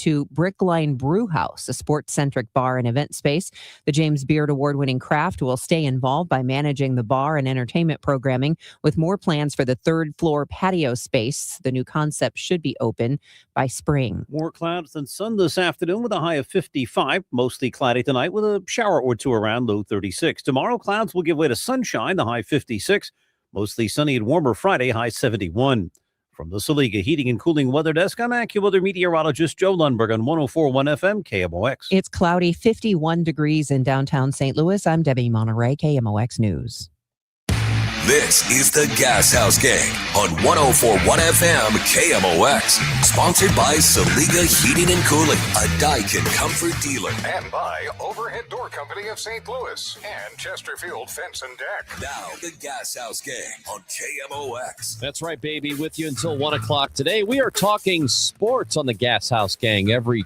to Brickline Brew House, a sports-centric bar and event space. The James Beard Award-winning craft will stay involved by managing the bar and entertainment programming, with more plans for the third-floor patio space. The new concept should be open by spring. More clouds than sun this afternoon with a high of 55. Mostly cloudy tonight with a shower or two around, low 36. Tomorrow, clouds will give way to sunshine, the high 56. Mostly sunny and warmer Friday, high 71. From the Saliga Heating and Cooling Weather Desk, I'm AccuWeather meteorologist Joe Lundberg on 104.1 FM KMOX. It's cloudy, 51 degrees in downtown St. Louis. I'm Debbie Monterey, KMOX News. This is the Gashouse Gang on 104.1 FM KMOX. Sponsored by Saliga Heating and Cooling, a Daikin comfort dealer. And by Overhead Door Company of St. Louis and Chesterfield Fence and Deck. Now, the Gashouse Gang on KMOX. That's right, baby. With you until 1 o'clock today. We are talking sports on the Gashouse Gang every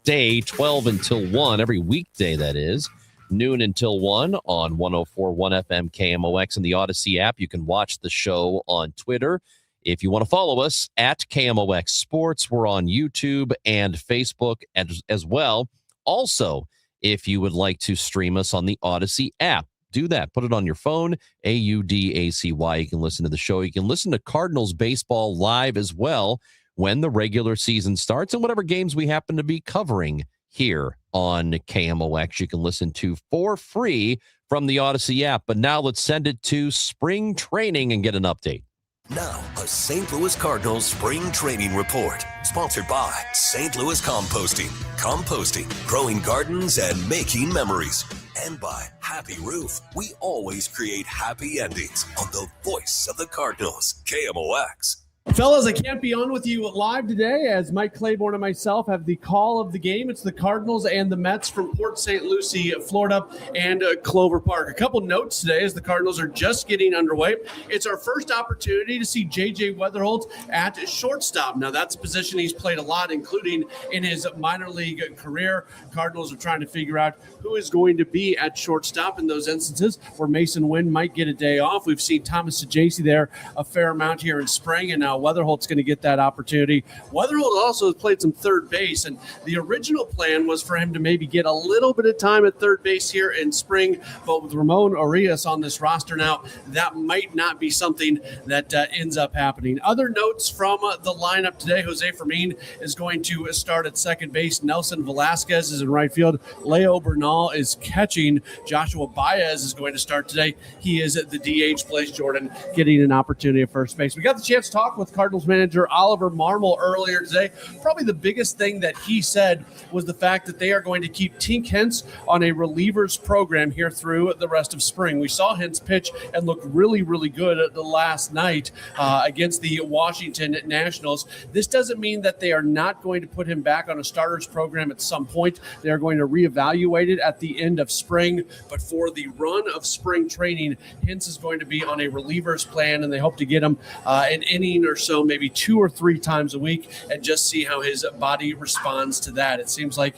day, 12 until 1, every weekday, that is. Noon until 1 on 104.1 FM KMOX and the Odyssey app. You can watch the show on Twitter. If you want to follow us at KMOX Sports, we're on YouTube and Facebook as well. Also, if you would like to stream us on the Odyssey app, do that. Put it on your phone, AUDACY. You can listen to the show. You can listen to Cardinals baseball live as well when the regular season starts and whatever games we happen to be covering here on KMOX. You can listen to for free from the Odyssey app. But now let's send it to spring training and get an update. Now, a St. Louis Cardinals spring training report. Sponsored by St. Louis Composting. Composting, growing gardens, and making memories. And by Happy Roof. We always create happy endings on the voice of the Cardinals, KMOX. Fellas, I can't be on with you live today as Mike Claiborne and myself have the call of the game. It's the Cardinals and the Mets from Port St. Lucie, Florida, and Clover Park. A couple notes today as the Cardinals are just getting underway. It's our first opportunity to see J.J. Weatherholt at shortstop. Now, that's a position he's played a lot, including in his minor league career. Cardinals are trying to figure out who is going to be at shortstop in those instances where Mason Wynn might get a day off. We've seen Thomas Sajacy there a fair amount here in spring, and now Weatherholt's going to get that opportunity. Weatherholt also has played some third base, and the original plan was for him to maybe get a little bit of time at third base here in spring, but with Ramon Arias on this roster now, that might not be something that ends up happening. Other notes from the lineup today: Jose Fermin is going to start at second base. Nelson Velasquez is in right field. Leo Bernal is catching. Joshua Baez is going to start today. He is at the DH. Blaze Jordan getting an opportunity at first base. We got the chance to talk with Cardinals manager Oliver Marmol earlier today. Probably the biggest thing that he said was the fact that they are going to keep Tink Hence on a relievers program here through the rest of spring. We saw Hence pitch and look really, really good the last night against the Washington Nationals. This doesn't mean that they are not going to put him back on a starters program at some point. They are going to reevaluate it at the end of spring. But for the run of spring training, Hence is going to be on a relievers plan, and they hope to get him an inning or so, maybe 2 or 3 times a week, and just see how his body responds to that. It seems like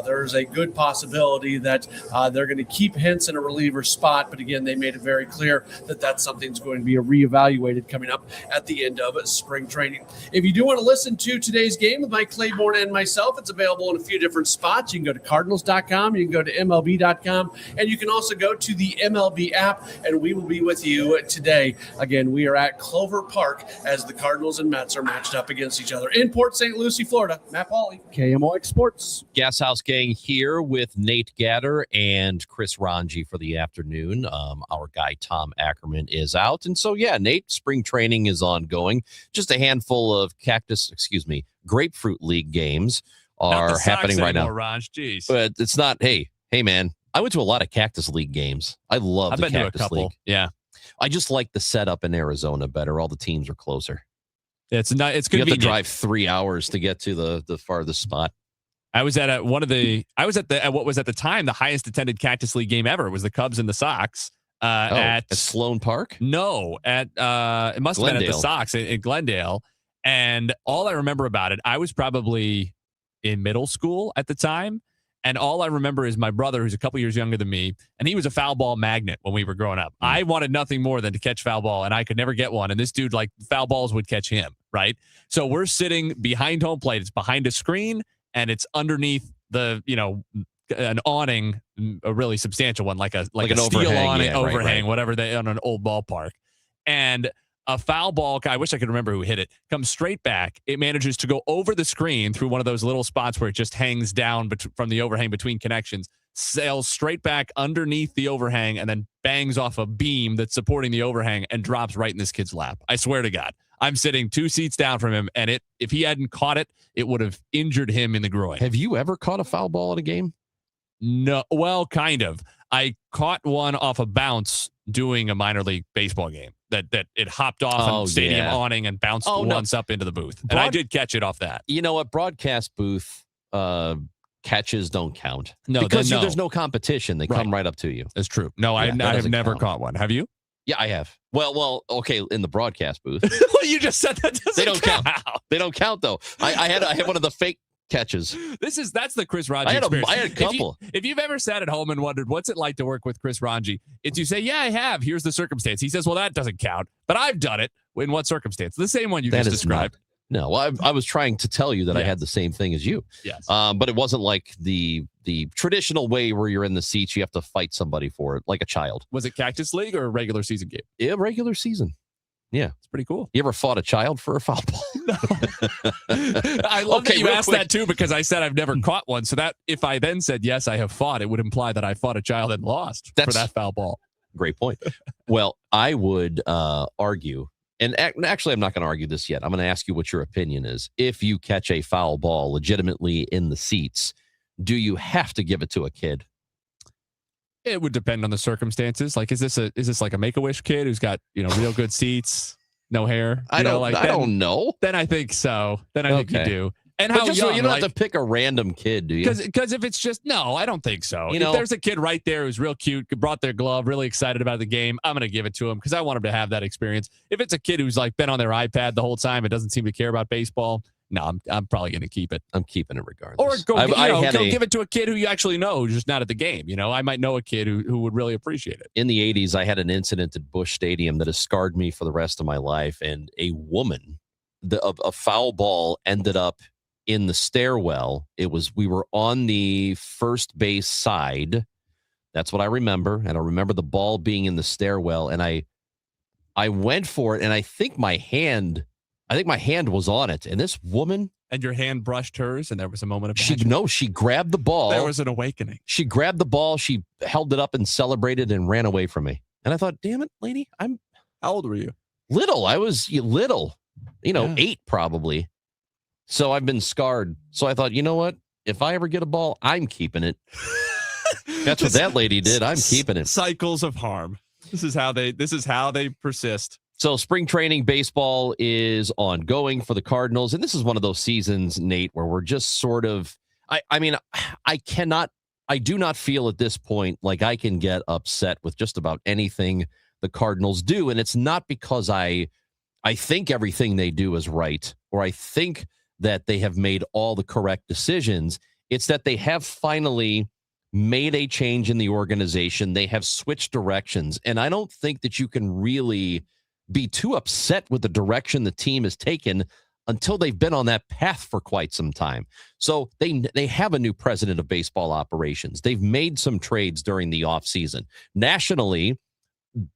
there's a good possibility that they're going to keep Hence in a reliever spot, but again, they made it very clear that that's something that's going to be reevaluated coming up at the end of spring training. If you do want to listen to today's game with Mike Claiborne and myself, it's available in a few different spots. You can go to Cardinals.com, you can go to MLB.com, and you can also go to the MLB app, and we will be with you today. Again, we are at Clover Park as the Cardinals and Mets are matched up against each other in Port St. Lucie, Florida. Matt Pauley, KMOX Sports. Gashouse Gang here with Nate Gatter and Chris Ranji for the afternoon. Our guy Tom Ackerman is out. And so, yeah, Nate, spring training is ongoing. Just a handful of Grapefruit League games are happening right now. Raj, geez. But it's not, hey, man, I went to a lot of Cactus League games. I love the Cactus League. Yeah. I just like the setup in Arizona better. All the teams are closer. It's not. It's convenient. good. You have to drive 3 hours to get to the farthest spot. I was at what was at the time the highest attended Cactus League game ever. It was the Cubs and the Sox at Sloan Park. No, at it must have been at the Sox in Glendale. And all I remember about it, I was probably in middle school at the time. And all I remember is my brother, who's a couple years younger than me, and he was a foul ball magnet when we were growing up. I wanted nothing more than to catch foul ball, and I could never get one. And this dude, like, foul balls would catch him, right? So we're sitting behind home plate. It's behind a screen, and it's underneath the, an awning, a really substantial one, like a an steel overhang, awning, overhang, right. whatever they on an old ballpark. And a foul ball, I wish I could remember who hit it, comes straight back. It manages to go over the screen through one of those little spots where it just hangs down from the overhang between connections, sails straight back underneath the overhang, and then bangs off a beam that's supporting the overhang and drops right in this kid's lap. I swear to God. I'm sitting 2 seats down from him, and if he hadn't caught it, it would have injured him in the groin. Have you ever caught a foul ball in a game? No, well, kind of. I caught one off a bounce doing a minor league baseball game that it hopped off a stadium awning and bounced once up into the booth. And I did catch it off that. You know what? Broadcast booth catches don't count. No, because there's no competition. They come right up to you. That's true. No, I have never caught one. Have you? Yeah, I have. Well, okay, in the broadcast booth. Well, you just said that doesn't They don't count. They don't count, though. I had one of the fake catches. That's the Chris Ranji experience. I had a couple. If you've ever sat at home and wondered what's it like to work with Chris Ranji, it's you say, yeah, I have. Here's the circumstance. He says, well, that doesn't count, but I've done it. In what circumstance? The same one you just described. No, I was trying to tell you that I had the same thing as you. Yes. But it wasn't like the traditional way where you're in the seats. You have to fight somebody for it, like a child. Was it Cactus League or a regular season game? Yeah, regular season. Yeah. It's pretty cool. You ever fought a child for a foul ball? No. I love that you asked that too, because I said I've never caught one. So that if I then said, yes, I have fought, it would imply that I fought a child and lost for that foul ball. Great point. Well, I would argue, and actually I'm not going to argue this yet. I'm going to ask you what your opinion is. If you catch a foul ball legitimately in the seats, do you have to give it to a kid? It would depend on the circumstances. Like, is this like a Make-A-Wish kid who's got, real good seats, no hair? I don't know. Then I think so. Then I think you do. And how young? You don't have to pick a random kid, do you? Because if it's just, no, I don't think so. If there's a kid right there who's real cute, brought their glove, really excited about the game, I'm going to give it to him because I want him to have that experience. If it's a kid who's like been on their iPad the whole time and doesn't seem to care about baseball, no, I'm probably going to keep it. I'm keeping it regardless. Or go give it to a kid who you actually know, who's just not at the game. I might know a kid who would really appreciate it. In the 80s, I had an incident at Busch Stadium that has scarred me for the rest of my life. And a woman, a foul ball ended up in the stairwell. We were on the first base side. That's what I remember. And I remember the ball being in the stairwell. And I went for it. And I think my hand was on it. And this woman. And your hand brushed hers. And there was a moment of she grabbed the ball. There was an awakening. She grabbed the ball. She held it up and celebrated and ran away from me. And I thought, damn it, lady. How old were you? Little. I was little, 8 probably. So I've been scarred. So I thought, you know what? If I ever get a ball, I'm keeping it. That's what that lady did. I'm keeping it. Cycles of harm. This is how they persist. So spring training baseball is ongoing for the Cardinals. And this is one of those seasons, Nate, where we're just sort of, I do not feel at this point like I can get upset with just about anything the Cardinals do. And it's not because I think everything they do is right, or I think that they have made all the correct decisions. It's that they have finally made a change in the organization. They have switched directions. And I don't think that you can really be too upset with the direction the team has taken until they've been on that path for quite some time. So they have a new president of baseball operations. They've made some trades during the offseason. Nationally,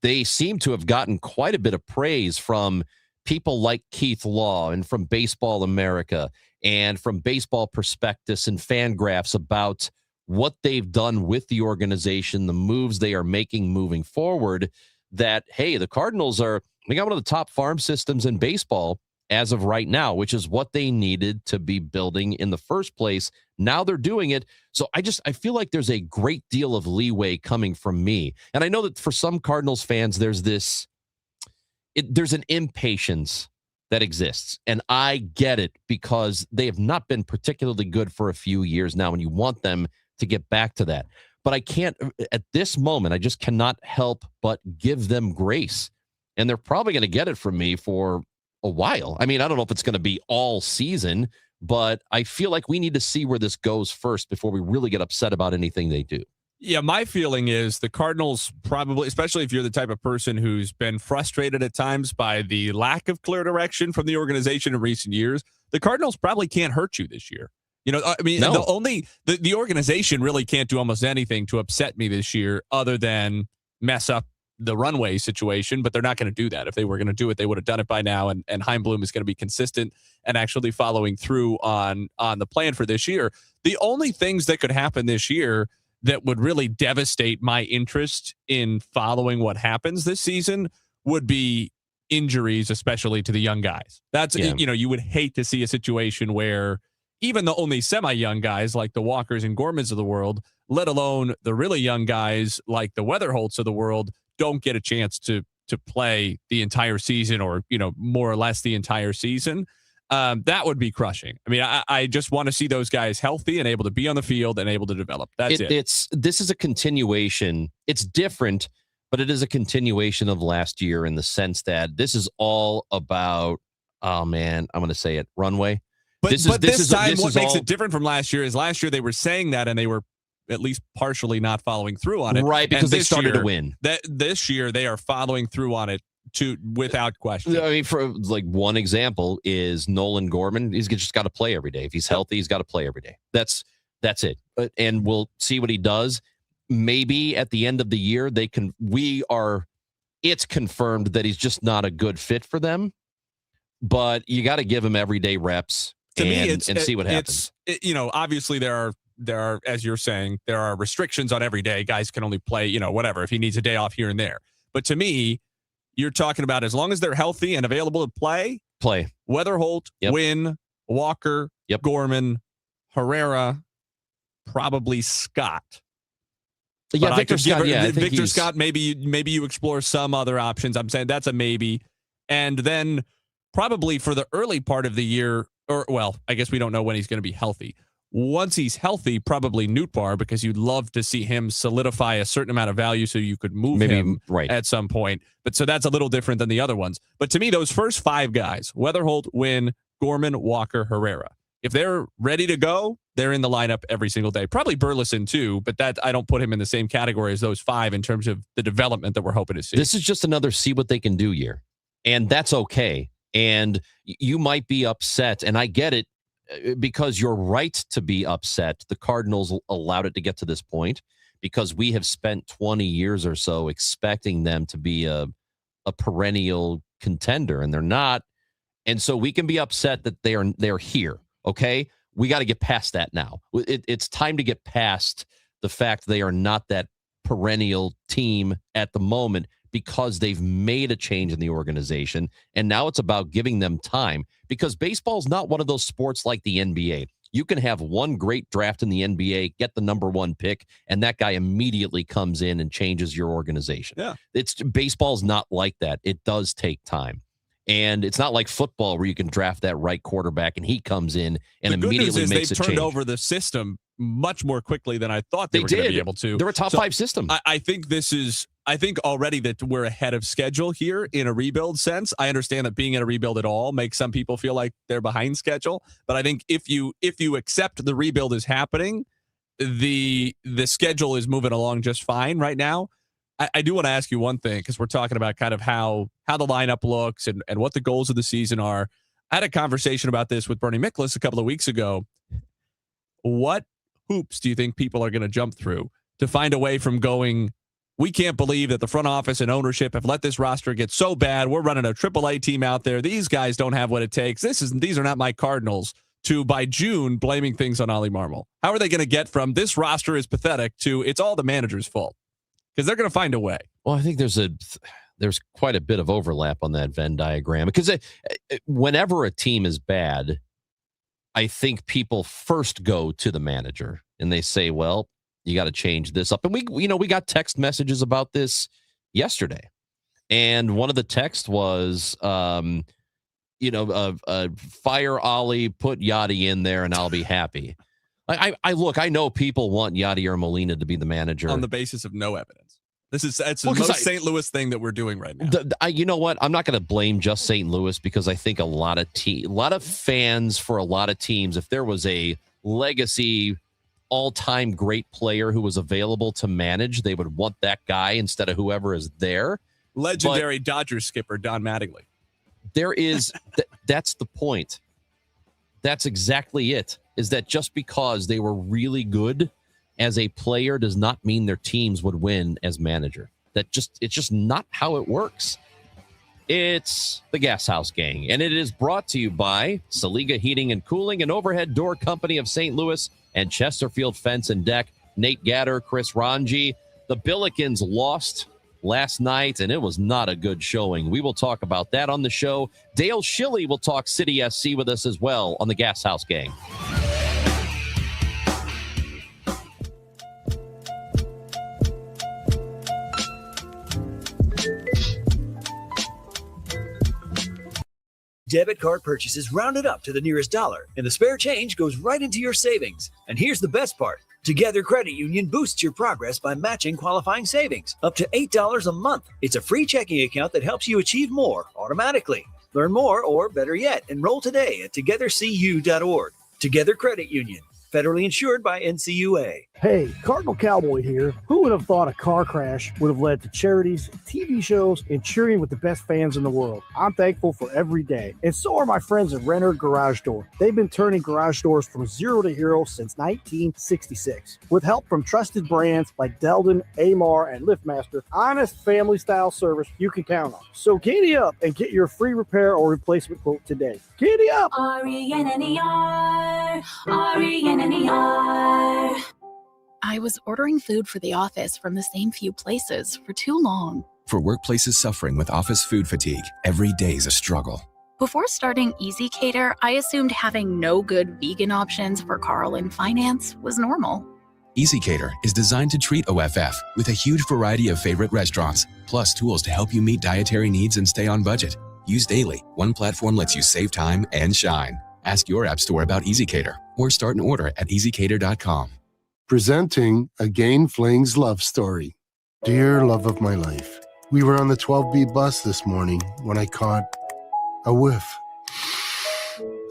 they seem to have gotten quite a bit of praise from people like Keith Law and from Baseball America and from Baseball Prospectus and Fangraphs about what they've done with the organization, the moves they are making moving forward, that, hey, the Cardinals they got one of the top farm systems in baseball as of right now, which is what they needed to be building in the first place. Now they're doing it. So I feel like there's a great deal of leeway coming from me. And I know that for some Cardinals fans, there's an impatience that exists. And I get it because they have not been particularly good for a few years now, and you want them to get back to that. But I can't, at this moment, I just cannot help but give them grace. And they're probably going to get it from me for a while. I mean, I don't know if it's going to be all season, but I feel like we need to see where this goes first before we really get upset about anything they do. Yeah, my feeling is the Cardinals probably, especially if you're the type of person who's been frustrated at times by the lack of clear direction from the organization in recent years, the Cardinals probably can't hurt you this year. I mean, the organization really can't do almost anything to upset me this year other than mess up the runway situation, but they're not going to do that. If they were going to do it, they would have done it by now. And Heimblum is going to be consistent and actually following through on the plan for this year. The only things that could happen this year that would really devastate my interest in following what happens this season would be injuries, especially to the young guys. That's, you would hate to see a situation where even the only semi-young guys like the Walkers and Gormans of the world, let alone the really young guys like the Weatherholts of the world, don't get a chance to play the entire season or, more or less the entire season. That would be crushing. I mean, I just want to see those guys healthy and able to be on the field and able to develop. That's it. This is a continuation. It's different, but it is a continuation of last year in the sense that this is all about, oh man, I'm going to say it, runway. But this time, what makes it different from last year is last year they were saying that and they were at least partially not following through on it. Right, because they started to win. This year they are following through on it without question. I mean, for like one example is Nolan Gorman. He's just got to play every day. If he's healthy, he's got to play every day. That's it. And we'll see what he does. Maybe at the end of the year it's confirmed that he's just not a good fit for them. But you got to give him everyday reps and see what happens. Obviously there are, as you're saying, there are restrictions on every day. Guys can only play, whatever, if he needs a day off here and there. But to me, you're talking about as long as they're healthy and available to play. Weatherholt, Wynn, Walker, Gorman, Herrera, probably Scott. Yeah, Victor Scott. Victor Scott. Maybe you explore some other options. I'm saying that's a maybe. And then probably for the early part of the year, I guess we don't know when he's going to be healthy. Once he's healthy, probably Nootbaar, because you'd love to see him solidify a certain amount of value so you could move him at some point. But so that's a little different than the other ones. But to me, those first five guys, Weatherholt, Wynn, Gorman, Walker, Herrera, if they're ready to go, they're in the lineup every single day. Probably Burleson too, but that I don't put him in the same category as those five in terms of the development that we're hoping to see. This is just another see what they can do year. And that's okay. And you might be upset, and I get it, because you're right to be upset. The Cardinals allowed it to get to this point because we have spent 20 years or so expecting them to be a perennial contender, and they're not. And so we can be upset that they're here. Okay, we got to get past that now. It's time to get past the fact they are not that perennial team at the moment because they've made a change in the organization, and now it's about giving them time, because baseball is not one of those sports like the NBA. You can have one great draft in the NBA, get the number one pick, and that guy immediately comes in and changes your organization. Yeah, baseball's not like that. It does take time. And it's not like football where you can draft that right quarterback and he comes in and immediately makes a change. They've turned over the system much more quickly than I thought they were going to be able to. They're a top five system. I think already that we're ahead of schedule here in a rebuild sense. I understand that being in a rebuild at all makes some people feel like they're behind schedule. But I think if you accept the rebuild is happening, the schedule is moving along just fine right now. I do want to ask you one thing, because we're talking about kind of how the lineup looks and what the goals of the season are. I had a conversation about this with Bernie Miklasz a couple of weeks ago. What hoops do you think people are going to jump through to find a way from going, we can't believe that the front office and ownership have let this roster get so bad, we're running a AAA team out there, these guys don't have what it takes, these are not my Cardinals, to by June blaming things on Ollie Marmol? How are they going to get from this roster is pathetic to it's all the manager's fault? Because they're going to find a way. Well, I think there's quite a bit of overlap on that Venn diagram, because whenever a team is bad, I think people first go to the manager and they say, well, you got to change this up. And we got text messages about this yesterday. And one of the texts was, fire Ollie, put Yachty in there and I'll be happy. I know people want Yachty or Molina to be the manager on the basis of no evidence. It's the most St. Louis thing that we're doing right now. You know what? I'm not going to blame just St. Louis, because I think a lot of fans for a lot of teams, if there was a legacy all-time great player who was available to manage, they would want that guy instead of whoever is there. Legendary Dodgers skipper Don Mattingly. There is that's the point. That's exactly it, is that just because they were really good as a player does not mean their teams would win as manager. It's just not how it works. It's the Gashouse Gang, and it is brought to you by Saliga Heating and Cooling, an overhead door company of St. Louis, and Chesterfield Fence and Deck. Nate Gatter, Chris Ranji. The Billikens lost last night, and it was not a good showing. We will talk about that on the show. Dale Schilly will talk City SC with us as well on the Gashouse Gang. Debit card purchases rounded up to the nearest dollar, and the spare change goes right into your savings. And here's the best part. Together Credit Union boosts your progress by matching qualifying savings up to $8 a month. It's a free checking account that helps you achieve more automatically. Learn more, or better yet, enroll today at togethercu.org. Together Credit Union, federally insured by NCUA. Hey, Cardinal Cowboy here. Who would have thought a car crash would have led to charities, TV shows, and cheering with the best fans in the world? I'm thankful for every day. And so are my friends at Renner Garage Door. They've been turning garage doors from zero to hero since 1966. With help from trusted brands like Delden, Amar, and LiftMaster, honest family-style service you can count on. So giddy up and get your free repair or replacement quote today. Giddy up! RENNER, RENNER. I was ordering food for the office from the same few places for too long. For workplaces suffering with office food fatigue, every day's a struggle. Before starting Easy Cater, I assumed having no good vegan options for Carl in finance was normal. Easy Cater is designed to treat OFF with a huge variety of favorite restaurants, plus tools to help you meet dietary needs and stay on budget. Used daily, one platform lets you save time and shine. Ask your app store about Easy Cater or start an order at easycater.com. Presenting a Gain Flings love story. Dear love of my life, we were on the 12B bus this morning when I caught a whiff.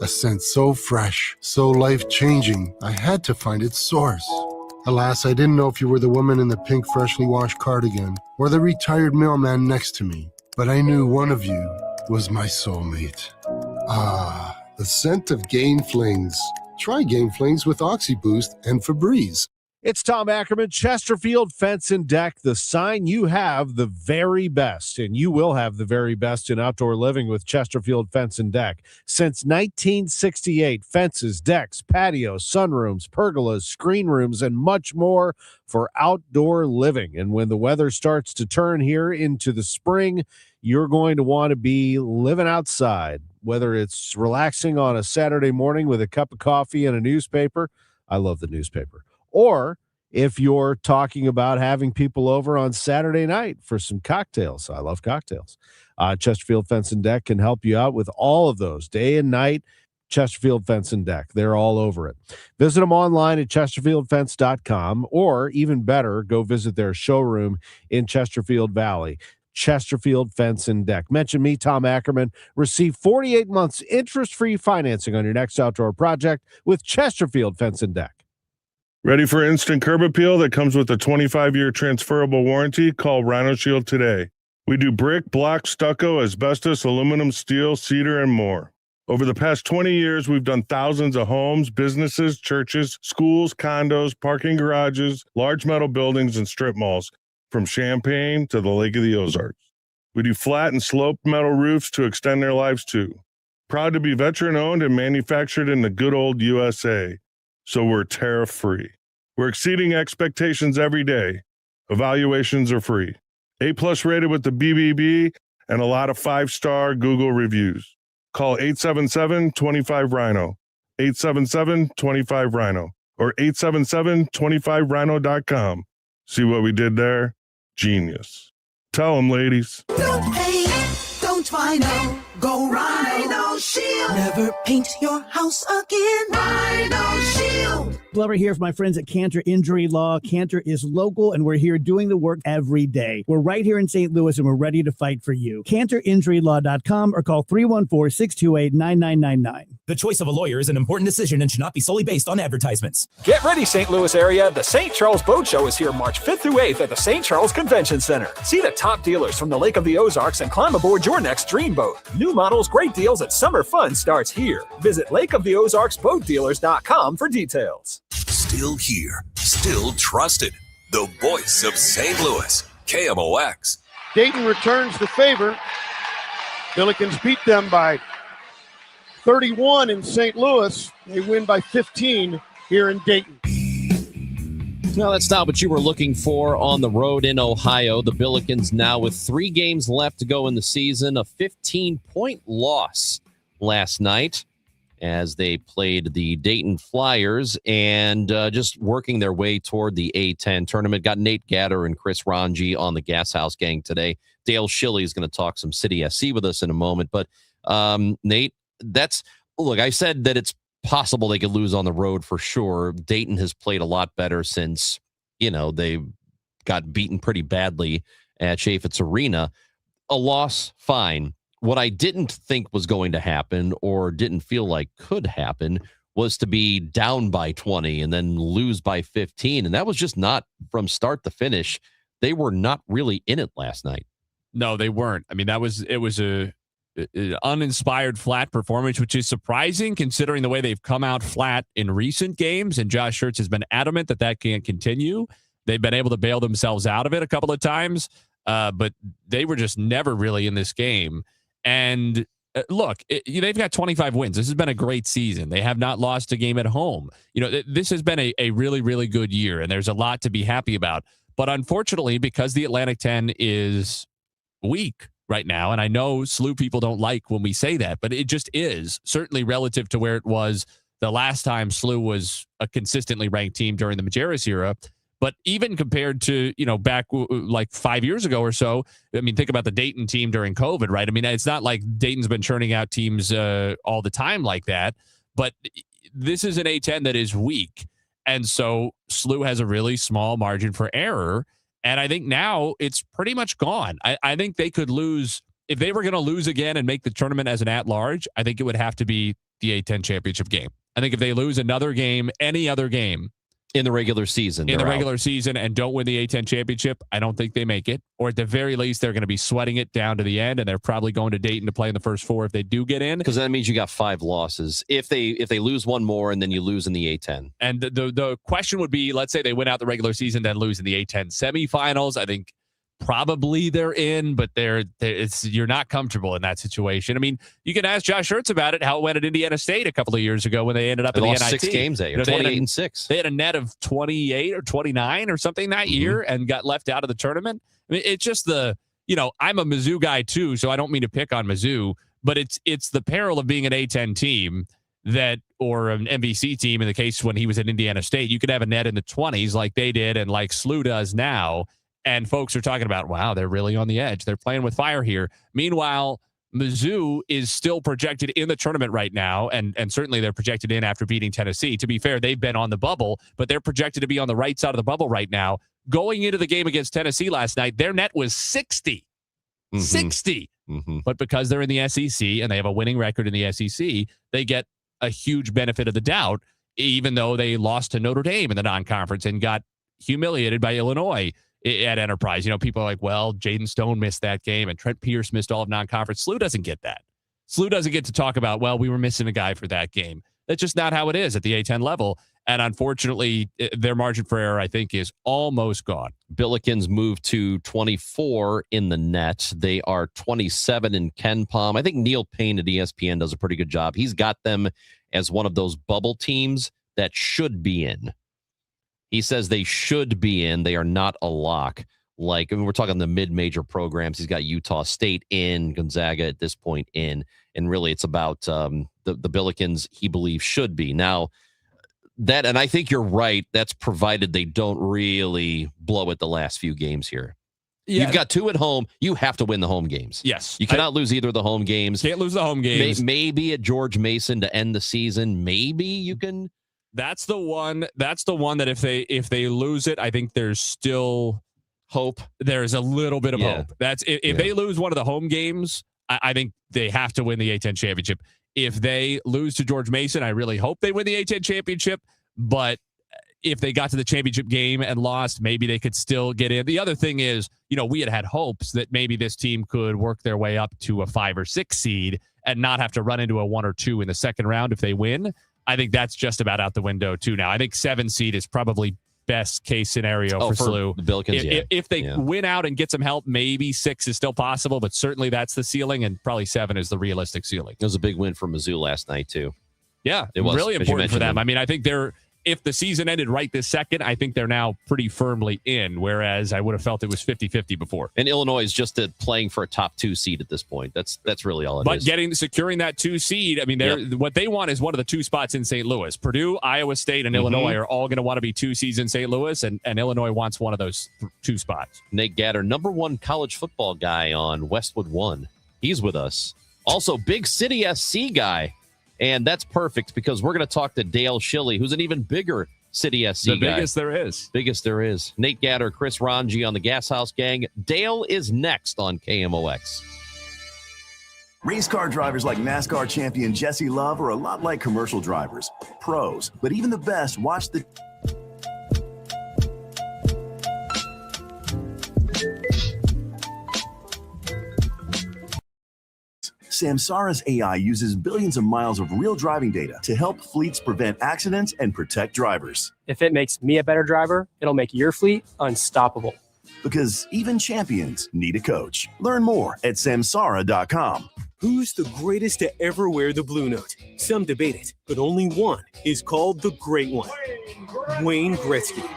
A scent so fresh, so life-changing, I had to find its source. Alas, I didn't know if you were the woman in the pink freshly washed cardigan or the retired mailman next to me, but I knew one of you was my soulmate. Ah, the scent of Gain Flings. Try Gain Flings with OxyBoost and Febreze. It's Tom Ackerman, Chesterfield Fence and Deck, the sign you have the very best, and you will have the very best in outdoor living with Chesterfield Fence and Deck. Since 1968, fences, decks, patios, sunrooms, pergolas, screen rooms, and much more for outdoor living. And when the weather starts to turn here into the spring, you're going to want to be living outside, whether it's relaxing on a Saturday morning with a cup of coffee and a newspaper. I love the newspaper. Or if you're talking about having people over on Saturday night for some cocktails. I love cocktails. Chesterfield Fence and Deck can help you out with all of those, day and night. Chesterfield Fence and Deck. They're all over it. Visit them online at chesterfieldfence.com, or even better, go visit their showroom in Chesterfield Valley. Chesterfield Fence and Deck. Mention me, Tom Ackerman. Receive 48 months interest-free financing on your next outdoor project with Chesterfield Fence and Deck. Ready for instant curb appeal that comes with a 25-year transferable warranty? Call Rhino Shield today. We do brick, block, stucco, asbestos, aluminum, steel, cedar, and more. Over the past 20 years, we've done thousands of homes, businesses, churches, schools, condos, parking garages, large metal buildings, and strip malls, from Champaign to the Lake of the Ozarks. We do flat and sloped metal roofs to extend their lives too. Proud to be veteran-owned and manufactured in the good old USA. So we're tariff-free. We're exceeding expectations every day. Evaluations are free. A+ rated with the BBB and a lot of 5-star Google reviews. Call 877-25-RHINO, 877-25-RHINO, or 877-25rhino.com. See what we did there? Genius. Tell them, ladies. Don't paint, don't Rhino, go Rhino Shield. Never paint your house again. Rhino Shield. Glover here for my friends at Cantor Injury Law. Cantor is local, and we're here doing the work every day. We're right here in St. Louis, and we're ready to fight for you. CantorInjuryLaw.com or call 314-628-9999. The choice of a lawyer is an important decision and should not be solely based on advertisements. Get ready, St. Louis area. The St. Charles Boat Show is here March 5th through 8th at the St. Charles Convention Center. See the top dealers from the Lake of the Ozarks and climb aboard your next Extreme Boat. New models, great deals, and summer fun starts here. Visit lakeoftheozarksboatdealers.com for details. Still here, still trusted. The voice of St. Louis, KMOX. Dayton returns the favor. Billikens beat them by 31 in St. Louis. They win by 15 here in Dayton. No, that's not what you were looking for on the road in Ohio. The Billikens now with 3 games left to go in the season, a 15-point loss last night as they played the Dayton Flyers and just working their way toward the A-10 tournament. Got Nate Gatter and Chris Ranji on the Gashouse Gang today. Dale Schilly is going to talk some City SC with us in a moment. But, Nate, look, I said that it's possible they could lose on the road for sure. Dayton has played a lot better since, they got beaten pretty badly at Chaffetz Arena. A loss, fine. What I didn't think was going to happen or didn't feel like could happen was to be down by 20 and then lose by 15. And that was just not from start to finish. They were not really in it last night. No, they weren't. I mean, it was a uninspired flat performance, which is surprising considering the way they've come out flat in recent games. And Josh Schertz has been adamant that can't continue. They've been able to bail themselves out of it a couple of times, but they were just never really in this game. And look, they've got 25 wins. This has been a great season. They have not lost a game at home. This has been a really, really good year, and there's a lot to be happy about. But unfortunately, because the Atlantic 10 is weak right now, and I know SLU people don't like when we say that, but it just is, certainly relative to where it was the last time SLU was a consistently ranked team during the Majerus era. But even compared to, back like 5 years ago or so, I mean, think about the Dayton team during COVID, right? I mean, it's not like Dayton's been churning out teams all the time like that, but this is an A-10 that is weak. And so SLU has a really small margin for error. And I think now it's pretty much gone. I think they could lose. If they were going to lose again and make the tournament as an at-large, I think it would have to be the A-10 championship game. I think if they lose another game, any other game, in the regular season. And don't win the A-10 championship, I don't think they make it. Or at the very least, they're going to be sweating it down to the end, and they're probably going to Dayton to play in the first 4 if they do get in. Because that means you got 5 losses. If they lose one more and then you lose in the A-10. And the question would be, let's say they win out the regular season, then lose in the A-10 semifinals. I think probably they're in, but you're not comfortable in that situation. I mean, you can ask Josh Schertz about it, how it went at Indiana State a couple of years ago when they ended up in the NIT. 6 games there, 28-6. They had a net of 28 or 29 or something that year and got left out of the tournament. I mean, it's just I'm a Mizzou guy too, so I don't mean to pick on Mizzou, but it's the peril of being an A-10 team or an MVC team in the case when he was at Indiana State. You could have a net in the 20s like they did and like SLU does now. And folks are talking about, wow, they're really on the edge. They're playing with fire here. Meanwhile, Mizzou is still projected in the tournament right now, and certainly they're projected in after beating Tennessee. To be fair, they've been on the bubble, but they're projected to be on the right side of the bubble right now. Going into the game against Tennessee last night, their net was 60. 60. But because they're in the SEC and they have a winning record in the SEC, they get a huge benefit of the doubt, even though they lost to Notre Dame in the non-conference and got humiliated by Illinois at Enterprise. People are like, well, Jaden Stone missed that game and Trent Pierce missed all of non-conference. SLU doesn't get that. SLU doesn't get to talk about, well, we were missing a guy for that game. That's just not how it is at the A-10 level. And unfortunately, their margin for error, I think, is almost gone. Billikens move to 24 in the net. They are 27 in KenPom. I think Neil Payne at ESPN does a pretty good job. He's got them as one of those bubble teams that should be in. He says they should be in. They are not a lock. We're talking the mid-major programs. He's got Utah State in, Gonzaga at this point in, and really it's about the Billikens he believes should be. Now, and I think you're right, that's provided they don't really blow it the last few games here. Yeah. You've got 2 at home. You have to win the home games. Yes. You cannot lose either of the home games. Can't lose the home games. Maybe at George Mason to end the season. Maybe you can... That's the one that if they lose it, I think there's still hope. There's a little bit of hope. That's if they lose one of the home games, I think they have to win the A-10 championship. If they lose to George Mason, I really hope they win the A-10 championship. But if they got to the championship game and lost, maybe they could still get in. The other thing is, we had hopes that maybe this team could work their way up to a 5 or 6 seed and not have to run into a 1 or 2 in the second round if they win. I think that's just about out the window too now. I think 7 seed is probably best case scenario for SLU. The Billikens, if they win out and get some help, maybe 6 is still possible, but certainly that's the ceiling, and probably 7 is the realistic ceiling. It was a big win for Mizzou last night too. Yeah, it was really important for them. I mean, I think if the season ended right this second, I think they're now pretty firmly in, whereas I would have felt it was 50-50 before. And Illinois is just playing for a top 2 seed at this point. That's really all it is. But securing that 2 seed, I mean, what they want is one of the 2 spots in St. Louis. Purdue, Iowa State, and Illinois are all going to want to be 2 seeds in St. Louis, and Illinois wants one of those 2 spots. Nate Gatter, number 1 college football guy on Westwood One. He's with us. Also, big City SC guy. And that's perfect because we're going to talk to Dale Schilly, who's an even bigger City SC guy. The biggest there is. Biggest there is. Nate Gatter, Chris Ranji on the Gashouse Gang. Dale is next on KMOX. Race car drivers like NASCAR champion Jesse Love are a lot like commercial drivers, pros, but even the best watch the Samsara's AI uses billions of miles of real driving data to help fleets prevent accidents and protect drivers. If it makes me a better driver, it'll make your fleet unstoppable. Because even champions need a coach. Learn more at samsara.com. Who's the greatest to ever wear the blue note? Some debate it, but only one is called the Great One. Wayne Gretzky.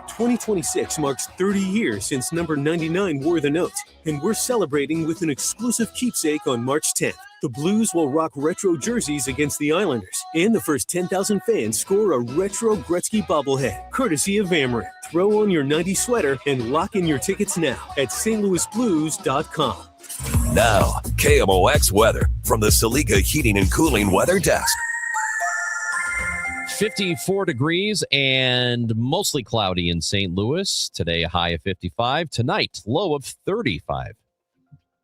2026 marks 30 years since number 99 wore the note, and we're celebrating with an exclusive keepsake on March 10th. The Blues will rock retro jerseys against the Islanders, and the first 10,000 fans score a retro Gretzky bobblehead, courtesy of Amarin. Throw on your 90 sweater and lock in your tickets now at stlouisblues.com. Now, KMOX weather from the Saliga Heating and Cooling Weather Desk. 54 degrees and mostly cloudy in St. Louis. Today, a high of 55. Tonight, low of 35.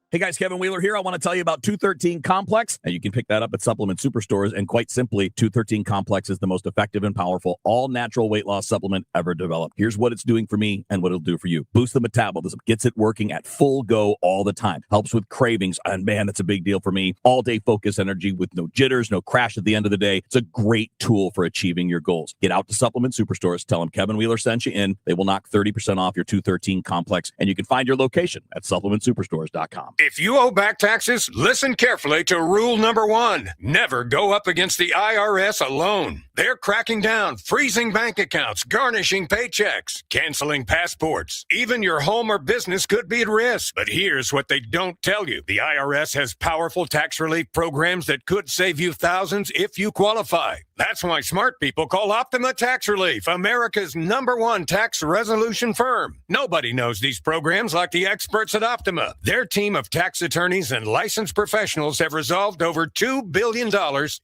Hey guys, Kevin Wheeler here. I want to tell you about 213 Complex, and you can pick that up at supplement superstores. And quite simply, 213 Complex is the most effective and powerful all-natural weight loss supplement ever developed. Here's what it's doing for me and what it'll do for you. Boost the metabolism, gets it working at full go all the time. Helps with cravings, and man, that's a big deal for me. All-day focus energy with no jitters, no crash at the end of the day. It's a great tool for achieving your goals. Get out to supplement superstores. Tell them Kevin Wheeler sent you in. They will knock 30% off your 213 Complex, and you can find your location at supplementsuperstores.com. If you owe back taxes, listen carefully to rule number 1. Never go up against the IRS alone. They're cracking down, freezing bank accounts, garnishing paychecks, canceling passports. Even your home or business could be at risk. But here's what they don't tell you. The IRS has powerful tax relief programs that could save you thousands if you qualify. That's why smart people call Optima Tax Relief, America's #1 tax resolution firm. Nobody knows these programs like the experts at Optima. Their team of tax attorneys and licensed professionals have resolved over $2 billion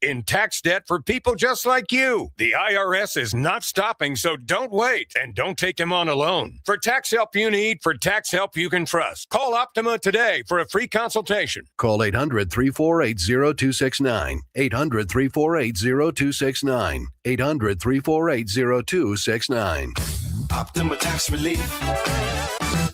in tax debt for people just like you. The IRS is not stopping, so don't wait, and don't take them on alone. For tax help you need, for tax help you can trust, call Optima today for a free consultation. Call 800-348-0269. 800-348-0269. 800-348-0269. Optima Tax Relief.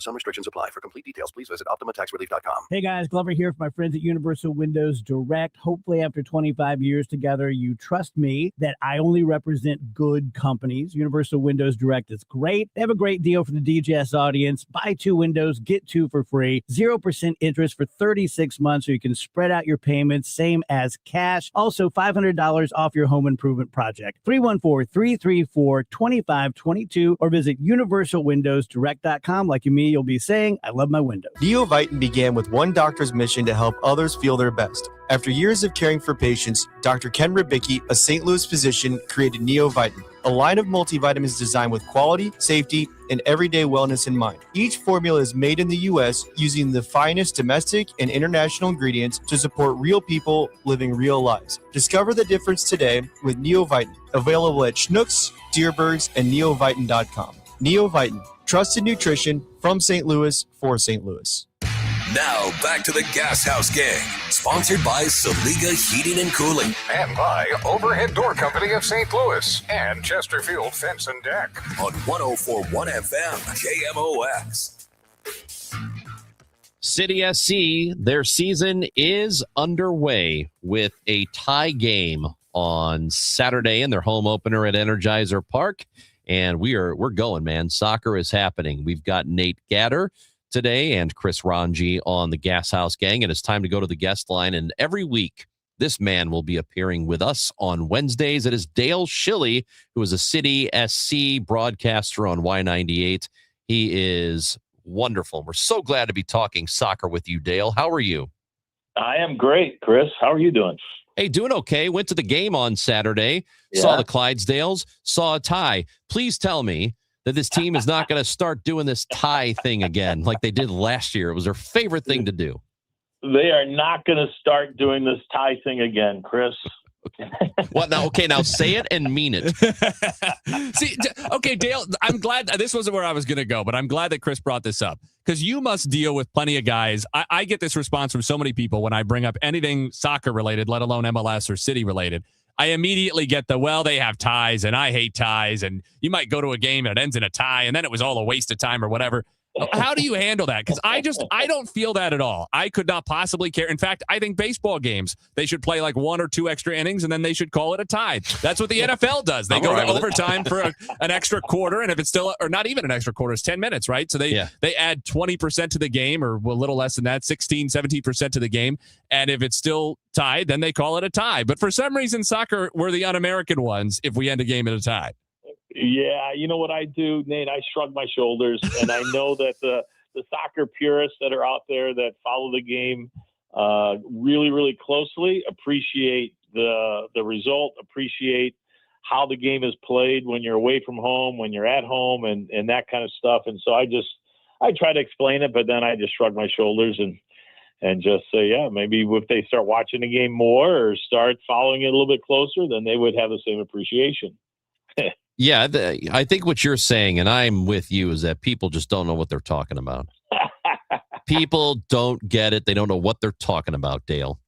Some restrictions apply. For complete details, please visit OptimaTaxRelief.com. Hey guys, Glover here for my friends at Universal Windows Direct. Hopefully after 25 years together, you trust me that I only represent good companies. Universal Windows Direct is great. They have a great deal for the DGS audience. Buy 2 windows, get 2 for free. 0% interest for 36 months so you can spread out your payments, same as cash. Also, $500 off your home improvement project. 314-334-2522 or visit universalwindowsdirect.com. Like me, you'll be saying, I love my windows. NeoVitan began with one doctor's mission to help others feel their best. After years of caring for patients, Dr. Ken Ribicki, a St. Louis physician, created NeoVitan, a line of multivitamins designed with quality, safety, and everyday wellness in mind. Each formula is made in the U.S. using the finest domestic and international ingredients to support real people living real lives. Discover the difference today with NeoVitan, available at Schnucks, Dierbergs, and neovitan.com. NeoVitan, trusted nutrition from St. Louis for St. Louis. Now back to the Gashouse Gang, sponsored by Saliga Heating and Cooling. And by Overhead Door Company of St. Louis and Chesterfield Fence and Deck. On 104.1 FM, KMOX. City SC, their season is underway with a tie game on Saturday in their home opener at Energizer Park. And we're going, man. Soccer is happening. We've got Nate Gatter today and Chris Ranji on the Gashouse Gang, and it's time to go to the guest line. And every week, this man will be appearing with us on Wednesdays. It is Dale Schilly, who is a City SC broadcaster on Y98. He is wonderful. We're so glad to be talking soccer with you, Dale. How are you? I am great, Chris. How are you doing? Hey, doing okay. Went to the game on Saturday, saw the Clydesdales, saw a tie. Please tell me that this team is not going to start doing this tie thing again like they did last year. It was their favorite thing to do. They are not going to start doing this tie thing again, Chris. What now? Okay, now say it and mean it. See, okay, Dale, I'm glad this wasn't where I was going to go, but I'm glad that Chris brought this up because you must deal with plenty of guys. I get this response from so many people when I bring up anything soccer related, let alone MLS or City related. I immediately get they have ties and I hate ties, and you might go to a game and it ends in a tie and then it was all a waste of time or whatever. How do you handle that? Because I don't feel that at all. I could not possibly care. In fact, I think baseball games, they should play like 1 or 2 extra innings and then they should call it a tie. That's what the NFL does. They go to overtime for an extra quarter, and if it's still, or not even an extra quarter, it's 10 minutes, right? So they add 20% to the game, or a little less than that, 16, 17% to the game. And if it's still tied, then they call it a tie. But for some reason, soccer, we're the un-American ones if we end a game in a tie. Yeah, you know what I do, Nate? I shrug my shoulders, and I know that the soccer purists that are out there that follow the game really, really closely appreciate the result, appreciate how the game is played when you're away from home, when you're at home, and that kind of stuff. And so I try to explain it, but then I just shrug my shoulders and just say, yeah, maybe if they start watching the game more or start following it a little bit closer, then they would have the same appreciation. Yeah, I think what you're saying, and I'm with you, is that people just don't know what they're talking about. People don't get it. They don't know what they're talking about, Dale.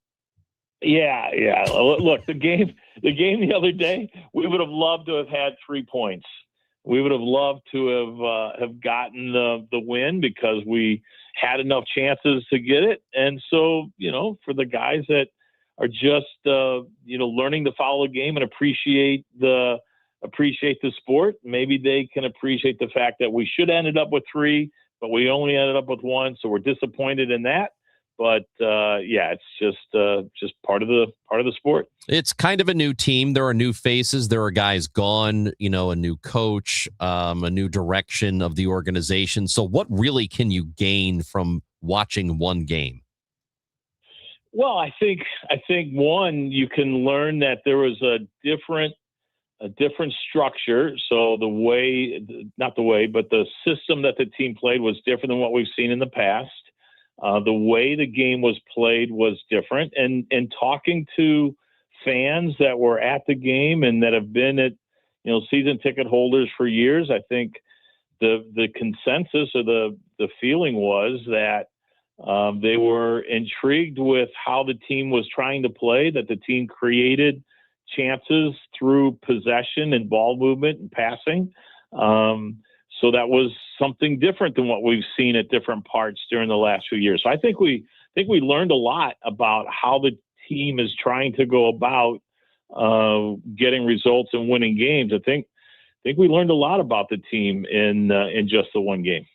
Yeah. Look, the game the other day, we would have loved to have had 3 points. We would have loved to have gotten the win because we had enough chances to get it. And so, for the guys that are just learning to follow the game and appreciate the sport, maybe they can appreciate the fact that we should have ended up with 3, but we only ended up with 1, so we're disappointed in that. But it's just part of the sport. It's kind of a new team. There are new faces. There are guys gone. A new coach, a new direction of the organization. So, what really can you gain from watching one game? Well, I think one, you can learn that there was a different structure. So the system that the team played was different than what we've seen in the past. The way the game was played was different. And talking to fans that were at the game and that have been at, season ticket holders for years, I think the consensus or the feeling was that they were intrigued with how the team was trying to play, that the team created chances through possession and ball movement and passing. So that was something different than what we've seen at different parts during the last few years. So I think we learned a lot about how the team is trying to go about getting results and winning games. I think we learned a lot about the team in just the one game.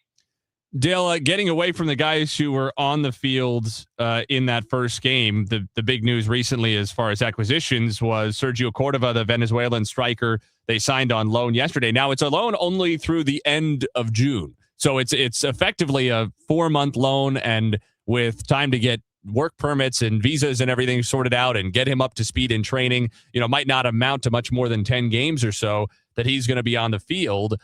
Dale, getting away from the guys who were on the field in that first game, the big news recently as far as acquisitions was Sergio Cordova, the Venezuelan striker they signed on loan yesterday. Now, it's a loan only through the end of June. So it's effectively a 4-month loan, and with time to get work permits and visas and everything sorted out and get him up to speed in training, might not amount to much more than 10 games or so that he's going to be on the field.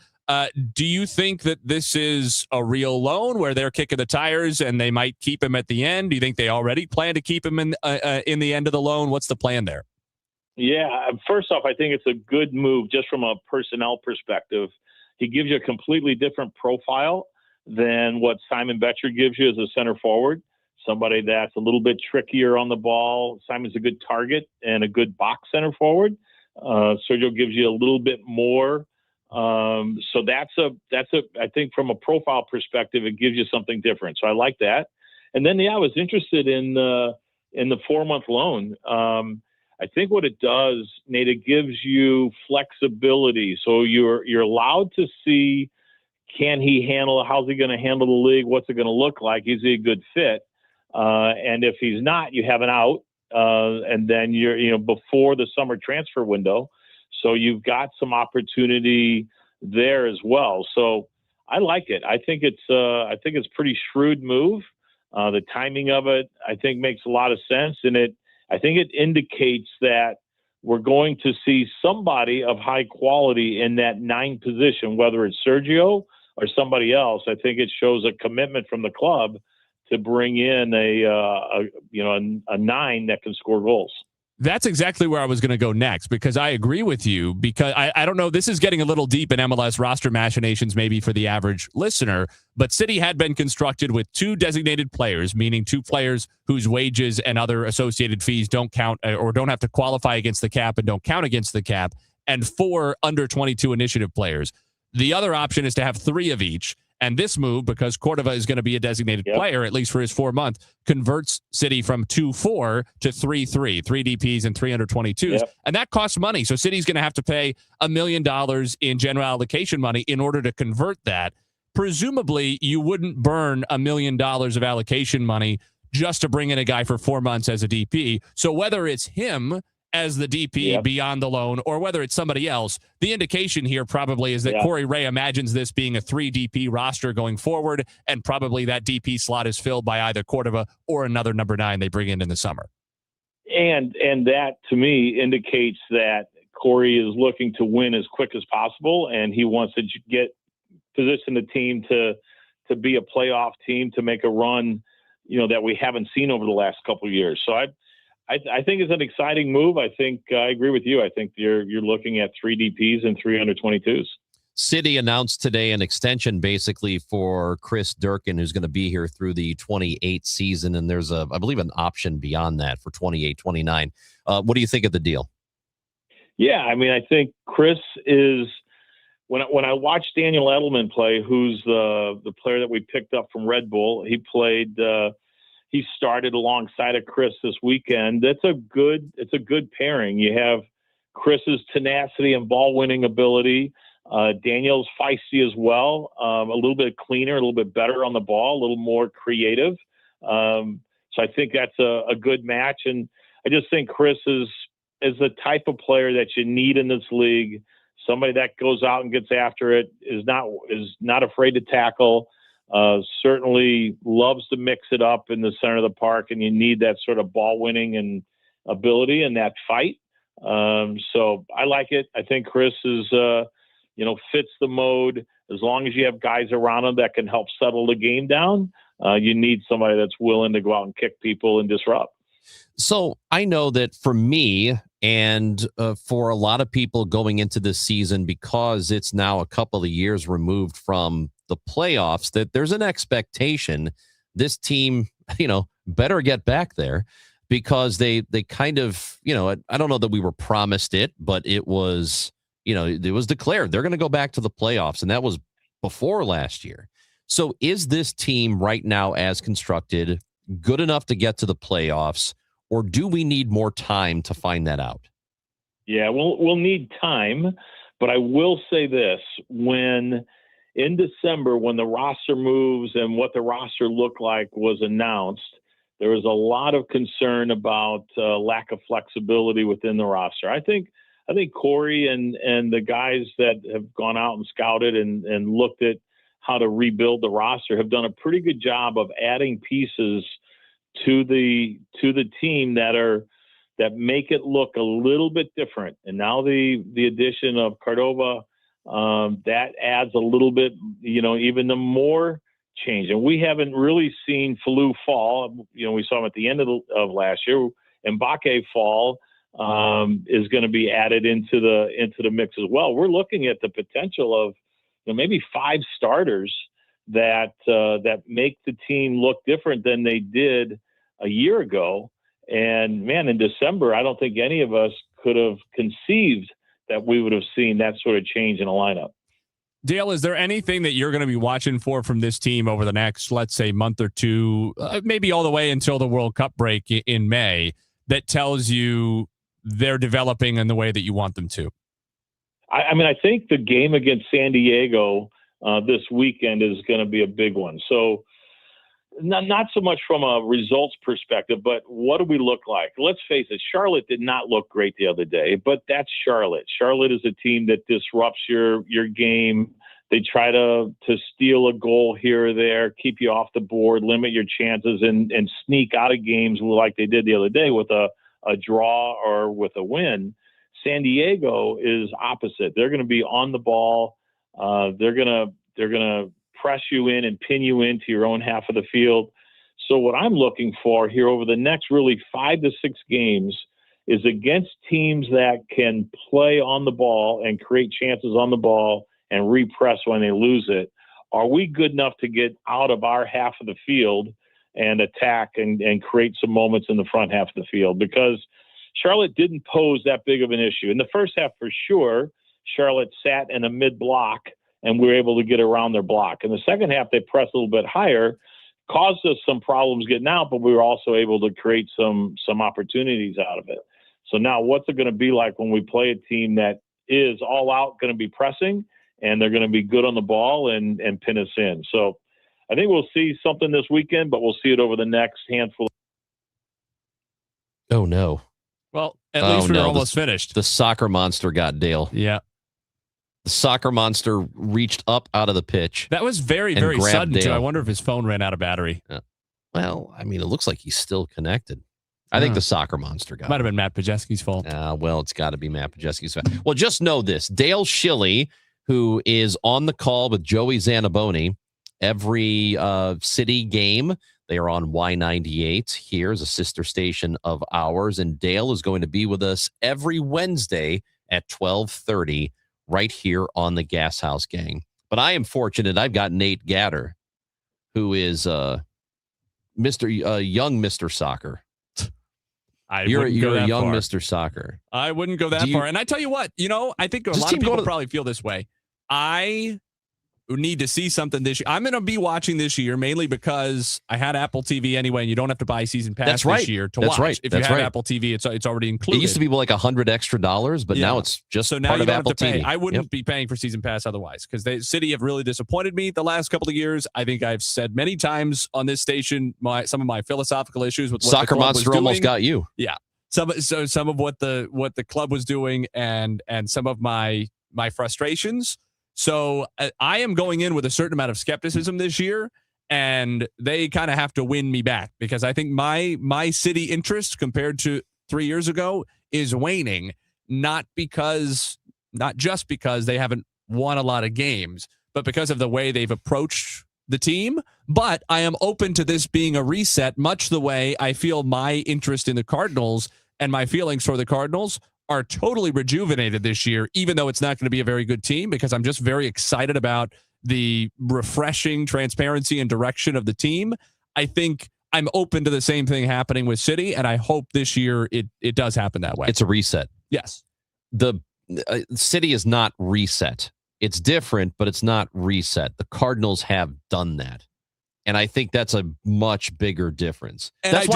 Do you think that this is a real loan where they're kicking the tires and they might keep him at the end? Do you think they already plan to keep him in the end of the loan? What's the plan there? Yeah, first off, I think it's a good move just from a personnel perspective. He gives you a completely different profile than what Simon Betcher gives you as a center forward. somebody that's a little bit trickier on the ball. Simon's a good target and a good box center forward. Sergio gives you a little bit more. So that's I think from a profile perspective, it gives you something different. So I like that. And then, I was interested in the 4-month loan. I think what it does, Nate, it gives you flexibility. So you're allowed to see, how's he going to handle the league? What's it going to look like? Is he a good fit? And if he's not, you have an out. And then you're, before the summer transfer window. So you've got some opportunity there as well. So I like it. I think it's pretty shrewd move. The timing of it, I think, makes a lot of sense. And I think it indicates that we're going to see somebody of high quality in that 9 position, whether it's Sergio or somebody else. I think it shows a commitment from the club to bring in a 9 that can score goals. That's exactly where I was going to go next, because I agree with you, because I don't know, this is getting a little deep in MLS roster machinations maybe for the average listener, but City had been constructed with 2 designated players, meaning 2 players whose wages and other associated fees don't count or don't have to qualify against the cap and don't count against the cap, and 4 under 22 initiative players. The other option is to have 3 of each. And this move, because Cordova is going to be a designated player, at least for his 4-month, converts City from 2-4 to 3-3, 3 DPs and 3 under 22s. And that costs money. So City's going to have to pay $1 million in general allocation money in order to convert that. Presumably, you wouldn't burn $1 million of allocation money just to bring in a guy for 4 months as a DP. So whether it's him as the DP beyond the loan, or whether it's somebody else, the indication here probably is that Corey Ray imagines this being a 3 DP roster going forward, and probably that DP slot is filled by either Cordova or another number 9 they bring in the summer. And that, to me, indicates that Corey is looking to win as quick as possible, and he wants to position the team to be a playoff team, to make a run, that we haven't seen over the last couple of years. So I think it's an exciting move. I think I agree with you. I think you're looking at 3 DPs and 3 under 22s. City announced today an extension basically for Chris Durkin, who's going to be here through the 28 season. And there's I believe an option beyond that for 28, 29. What do you think of the deal? Yeah, I mean, I think Chris is, when I watched Daniel Edelman play, who's the player that we picked up from Red Bull, he started alongside of Chris this weekend. It's a good pairing. You have Chris's tenacity and ball winning ability. Daniel's feisty as well. A little bit cleaner, a little bit better on the ball, a little more creative. So I think that's a good match. And I just think Chris is the type of player that you need in this league. Somebody that goes out and gets after it, is not afraid to tackle. Certainly loves to mix it up in the center of the park, and you need that sort of ball winning and ability and that fight. So I like it. I think Chris is, fits the mode. As long as you have guys around him that can help settle the game down, you need somebody that's willing to go out and kick people and disrupt. So I know that for me and for a lot of people going into this season, because it's now a couple of years removed from the playoffs, that there's an expectation this team, better get back there, because they kind of, I don't know that we were promised it, but it was, it was declared they're going to go back to the playoffs. And that was before last year. So is this team right now, as constructed, good enough to get to the playoffs, or do we need more time to find that out? Yeah, we'll need time, but I will say this: in December, when the roster moves and what the roster looked like was announced, there was a lot of concern about lack of flexibility within the roster. I think Corey and the guys that have gone out and scouted and looked at how to rebuild the roster have done a pretty good job of adding pieces to the team that make it look a little bit different. And now the addition of Cordova, that adds a little bit, even the more change. And we haven't really seen Falou fall. We saw him at the end of last year. Mbake fall is going to be added into the mix as well. We're looking at the potential of maybe 5 starters that make the team look different than they did a year ago. And man, in December, I don't think any of us could have conceived that we would have seen that sort of change in a lineup. Dale, is there anything that you're going to be watching for from this team over the next, let's say, month or two, maybe all the way until the World Cup break in May, that tells you they're developing in the way that you want them to? I mean, I think the game against San Diego this weekend is going to be a big one. So not so much from a results perspective, but what do we look like? Let's face it, Charlotte did not look great the other day, but that's Charlotte. Charlotte is a team that disrupts your game. They try to steal a goal here or there, keep you off the board, limit your chances, and sneak out of games like they did the other day with a draw or with a win. San Diego is opposite. They're going to be on the ball. They're going to press you in and pin you into your own half of the field. So what I'm looking for here over the next really 5 to 6 games is against teams that can play on the ball and create chances on the ball and repress when they lose it. Are we good enough to get out of our half of the field and attack and create some moments in the front half of the field? Because Charlotte didn't pose that big of an issue. In the first half, for sure, Charlotte sat in a mid-block and we were able to get around their block. In the second half, they pressed a little bit higher, caused us some problems getting out, but we were also able to create some opportunities out of it. So now what's it going to be like when we play a team that is all out going to be pressing and they're going to be good on the ball and pin us in? So I think we'll see something this weekend, but we'll see it over the next handful. Oh, no. Well, at least we're almost finished. The soccer monster got Dale. Yeah. The soccer monster reached up out of the pitch. That was very, very sudden, Dale. too. I wonder if his phone ran out of battery. Yeah. Well, I mean, it looks like he's still connected. I think the soccer monster got Might have been Matt Pajeski's fault. Well, it's got to be Matt Pajeski's fault. Well, just know this. Dale Schilly, who is on the call with Joey Zanaboni every city game. They are on Y98. Here's a sister station of ours. And Dale is going to be with us every Wednesday at 12:30 right here on the Gashouse Gang. But I am fortunate. I've got Nate Gatter, who is young Mr. Soccer. You're a young far. Mr. Soccer. I wouldn't go that far. And I tell you what, I think a lot of people probably feel this way. I need to see something this year. I'm going to be watching this year mainly because I had Apple TV anyway, and you don't have to buy season pass this year to watch. Right. If you have Apple TV, it's already included. It used to be like $100 extra, but now it's just so now part you of don't Apple have to pay. TV. I wouldn't be paying for season pass otherwise because the City have really disappointed me the last couple of years. I think I've said many times on this station some of my philosophical issues with what Soccer the club monster was doing. almost got you. Yeah. Some of what the club was doing and some of my frustrations. So I am going in with a certain amount of skepticism this year, and they kind of have to win me back because I think my City interest compared to 3 years ago is waning, not just because they haven't won a lot of games, but because of the way they've approached the team. But I am open to this being a reset, much the way I feel my interest in the Cardinals and my feelings for the Cardinals are totally rejuvenated this year, even though it's not going to be a very good team, because I'm just very excited about the refreshing transparency and direction of the team. I think I'm open to the same thing happening with City, and I hope this year it does happen that way. It's a reset. Yes. The City is not reset. It's different, but it's not reset. The Cardinals have done that. And I think that's a much bigger difference. And that's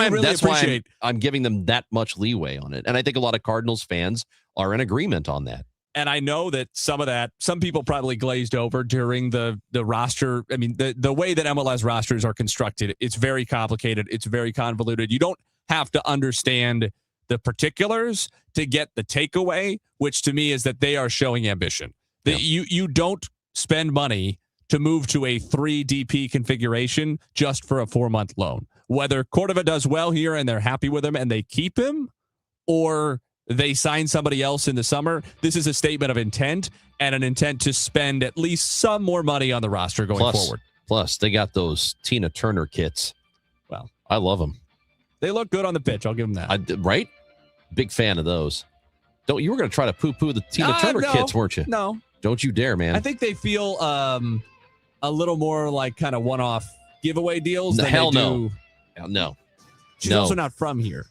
why I'm giving them that much leeway on it. And I think a lot of Cardinals fans are in agreement on that. And I know that some people probably glazed over during the roster. I mean, the way that MLS rosters are constructed, it's very complicated. It's very convoluted. You don't have to understand the particulars to get the takeaway, which to me is that they are showing ambition. That you don't spend money to move to a 3 DP configuration just for a 4-month loan. Whether Cordova does well here and they're happy with him and they keep him, or they sign somebody else in the summer, this is a statement of intent and an intent to spend at least some more money on the roster going forward. Plus, they got those Tina Turner kits. Well, I love them. They look good on the pitch. I'll give them that. Right? Big fan of those. You were going to try to poo-poo the Tina Turner kits, weren't you? No. Don't you dare, man. I think they feel a little more like kind of one-off giveaway deals? Hell they no. do? No. She's also not from here.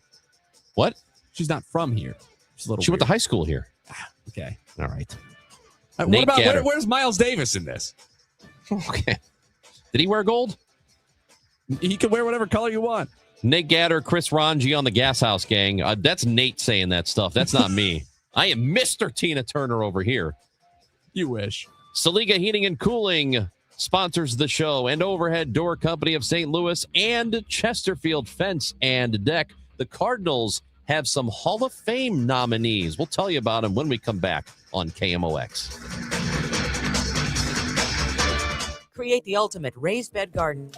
What? She's not from here. She went to high school here. Okay. All right. What about where's Miles Davis in this? Okay. Did he wear gold? He can wear whatever color you want. Nate Gatter, Chris Ranji on the Gashouse Gang. That's Nate saying that stuff. That's not me. I am Mr. Tina Turner over here. You wish. Saliga Heating and Cooling sponsors the show, and Overhead Door Company of St. Louis and Chesterfield Fence and Deck. The Cardinals have some Hall of Fame nominees. We'll tell you about them when we come back on KMOX. Create the ultimate raised bed garden.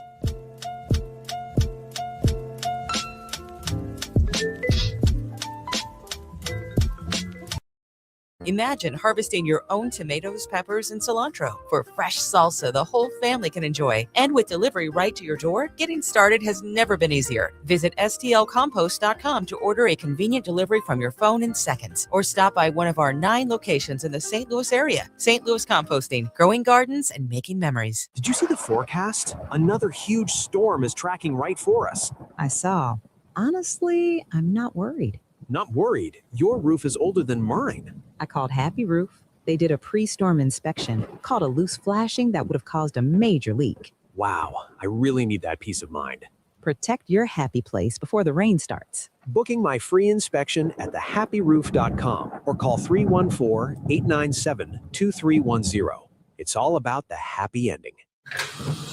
Imagine harvesting your own tomatoes, peppers, and cilantro for fresh salsa the whole family can enjoy. And with delivery right to your door, getting started has never been easier. Visit stlcompost.com to order a convenient delivery from your phone in seconds, or stop by one of our 9 locations in the St. Louis area. St. Louis Composting, growing gardens and making memories. Did you see the forecast? Another huge storm is tracking right for us. I saw. Honestly, I'm not worried. Not worried. Your roof is older than mine. I called Happy Roof. They did a pre-storm inspection, caught a loose flashing that would have caused a major leak. Wow, I really need that peace of mind. Protect your happy place before the rain starts. Booking my free inspection at thehappyroof.com or call 314-897-2310. It's all about the happy ending.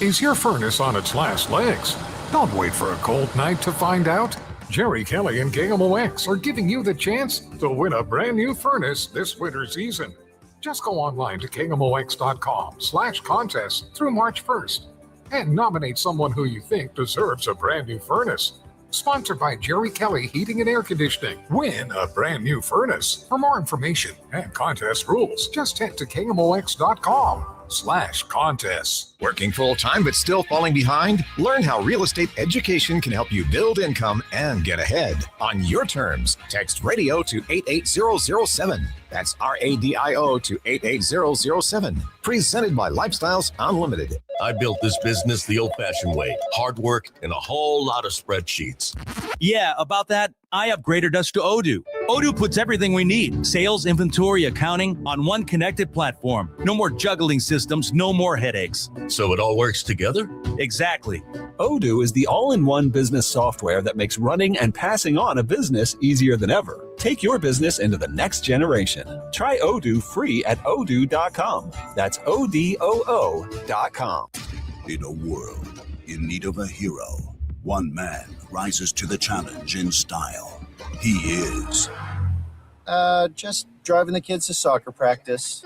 Is your furnace on its last legs? Don't wait for a cold night to find out. Jerry Kelly and KMOX are giving you the chance to win a brand new furnace this winter season. Just go online to KMOX.com/contest through March 1st and nominate someone who you think deserves a brand new furnace. Sponsored by Jerry Kelly Heating and Air Conditioning. Win a brand new furnace. For more information and contest rules, just head to KMOX.com/contests. Working full-time but still falling behind? Learn how real estate education can help you build income and get ahead on your terms. Text radio to 88007. That's RADIO to 88007. Presented by Lifestyles Unlimited. I built this business the old-fashioned way. Hard work and a whole lot of spreadsheets. Yeah, about that, I upgraded us to Odoo. Odoo puts everything we need, sales, inventory, accounting, on one connected platform. No more juggling systems, no more headaches. So it all works together? Exactly. Odoo is the all-in-one business software that makes running and passing on a business easier than ever. Take your business into the next generation. Try Odoo free at odoo.com. That's ODOO.com. In a world in need of a hero, one man rises to the challenge in style. He is... Just driving the kids to soccer practice.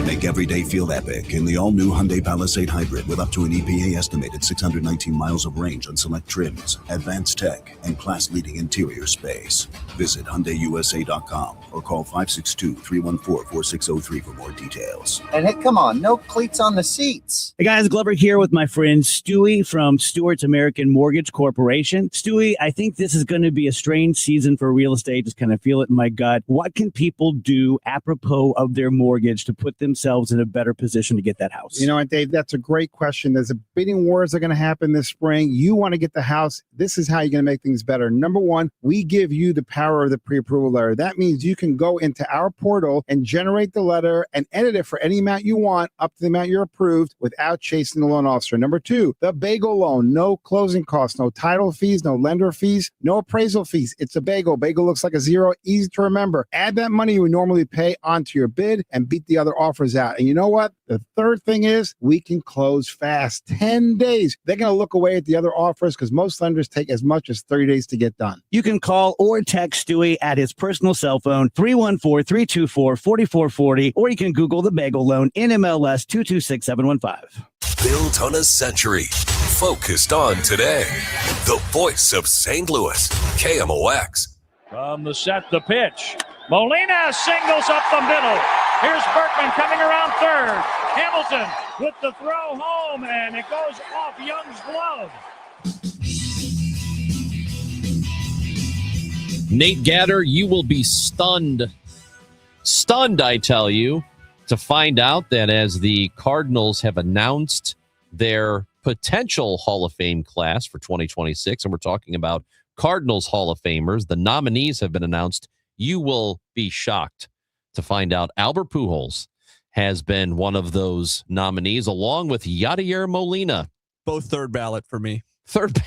Make every day feel epic in the all-new Hyundai Palisade Hybrid with up to an EPA estimated 619 miles of range on select trims, advanced tech, and class-leading interior space. Visit HyundaiUSA.com or call 562-314-4603 for more details. And hey, come on, no cleats on the seats. Hey guys, Glover here with my friend Stewie from Stewart's American Mortgage Corporation. Stewie, I think this is going to be a strange season for real estate. Just kind of feel it in my gut. What can people do apropos of their mortgage to put themselves in a better position to get that house? You know what, Dave, that's a great question. There's a bidding wars that are going to happen this spring. You want to get the house. This is how you're going to make things better. Number one, we give you the power of the pre-approval letter. That means you can go into our portal and generate the letter and edit it for any amount you want up to the amount you're approved without chasing the loan officer. Number two, the bagel loan, no closing costs, no title fees, no lender fees, no appraisal fees. It's a bagel. Bagel looks like a zero, easy to remember. Add that money you would normally pay onto your bid and beat the other offers out. And you know what? The third thing is we can close fast. 10 days. They're going to look away at the other offers because most lenders take as much as 30 days to get done. You can call or text Stewie at his personal cell phone, 314-324-4440, or you can Google the bagel loan, NMLS 226715. Built on a century. Focused on today. The voice of St. Louis. KMOX. From the set, the pitch. Molina singles up the middle. Here's Berkman coming around third. Hamilton with the throw home, and it goes off Young's glove. Nate Gatter, you will be stunned. Stunned, I tell you, to find out that as the Cardinals have announced their potential Hall of Fame class for 2026, and we're talking about Cardinals Hall of Famers, the nominees have been announced. You will be shocked to find out Albert Pujols has been one of those nominees, along with Yadier Molina. Both third ballot for me. Third.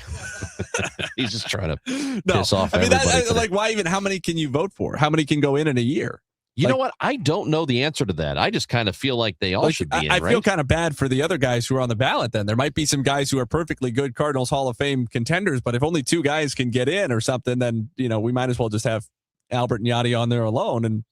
He's just trying to piss off everybody. Why even? How many can you vote for? How many can go in a year? You know what? I don't know the answer to that. I just kind of feel like they all should be in, I right? feel kind of bad for the other guys who are on the ballot then. There might be some guys who are perfectly good Cardinals Hall of Fame contenders, but if only 2 guys can get in or something, then, we might as well just have Albert and Yadi on there alone, and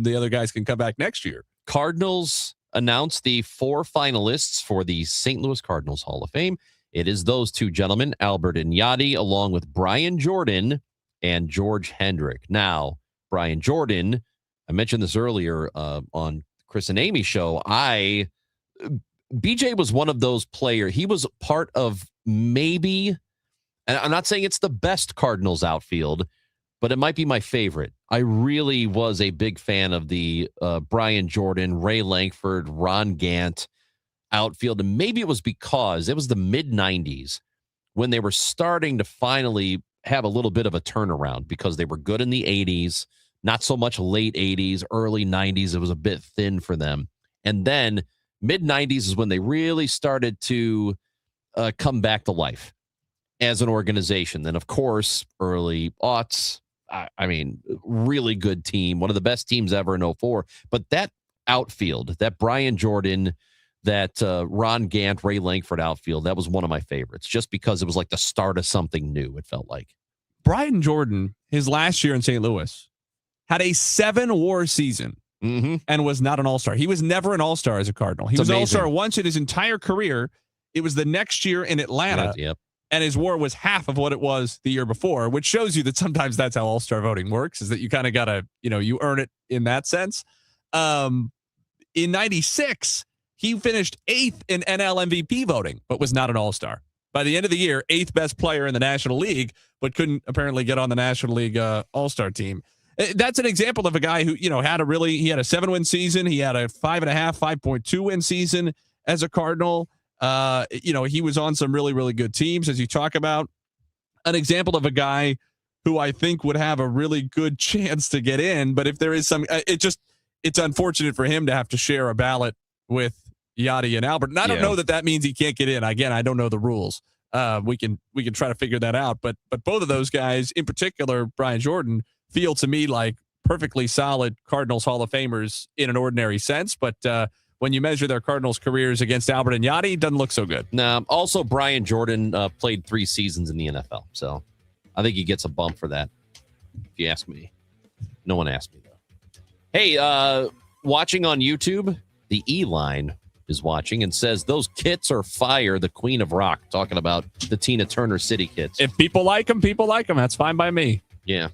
the other guys can come back next year. Cardinals announced the 4 finalists for the St. Louis Cardinals Hall of Fame. It is those 2 gentlemen, Albert and Yadi, along with Brian Jordan and George Hendrick. Now, Brian Jordan, I mentioned this earlier on Chris and Amy's show. BJ was one of those players. He was part of maybe, and I'm not saying it's the best Cardinals outfield, but it might be my favorite. I really was a big fan of the Brian Jordan, Ray Lankford, Ron Gant outfield. And maybe it was because it was the mid-90s when they were starting to finally have a little bit of a turnaround, because they were good in the 80s, not so much late 80s, early 90s. It was a bit thin for them. And then mid-90s is when they really started to come back to life as an organization. Then, of course, early aughts, really good team, one of the best teams ever in 04. But that outfield, that Brian Jordan, that Ron Gant, Ray Lankford outfield, that was one of my favorites, just because it was like the start of something new, it felt like. Brian Jordan, his last year in St. Louis, had a 7-WAR season and was not an all-star. He was never an all-star as a Cardinal. He was an all-star once in his entire career. It was the next year in Atlanta. Yep. And his WAR was half of what it was the year before, which shows you that sometimes that's how all-star voting works, is that you kind of got to, you earn it in that sense. In 96, he finished 8th in NL MVP voting, but was not an all-star. By the end of the year, 8th best player in the National League, but couldn't apparently get on the National League all-star team. That's an example of a guy who, he had a 7-win season. He had a 5.2 win season as a Cardinal. He was on some really, really good teams, as you talk about. An example of a guy who I think would have a really good chance to get in. But if there is some, it's unfortunate for him to have to share a ballot with Yadi and Albert. And I don't know that means he can't get in. Again, I don't know the rules. We can try to figure that out. But both of those guys, in particular, Brian Jordan, feel to me like perfectly solid Cardinals Hall of Famers in an ordinary sense. But when you measure their Cardinals careers against Albert and Yadi, it doesn't look so good. Now, also Brian Jordan played 3 seasons in the NFL. So I think he gets a bump for that, if you ask me. No one asked me, though. Hey, watching on YouTube, the E-Line is watching and says, those kits are fire, the Queen of Rock, talking about the Tina Turner City kits. If people like them, That's fine by me. Yeah.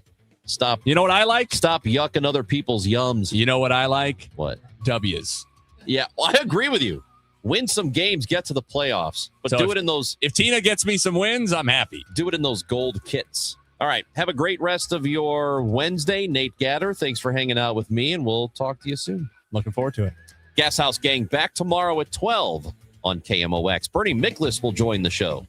Stop. You know what I like? Stop yucking other people's yums. You know what I like? What? W's. Yeah, well, I agree with you. Win some games, get to the playoffs. But so do it in those. If Tina gets me some wins, I'm happy. Do it in those gold kits. All right. Have a great rest of your Wednesday. Nate Gatter, thanks for hanging out with me, and we'll talk to you soon. Looking forward to it. Gashouse Gang back tomorrow at 12 on KMOX. Bernie Miklas will join the show.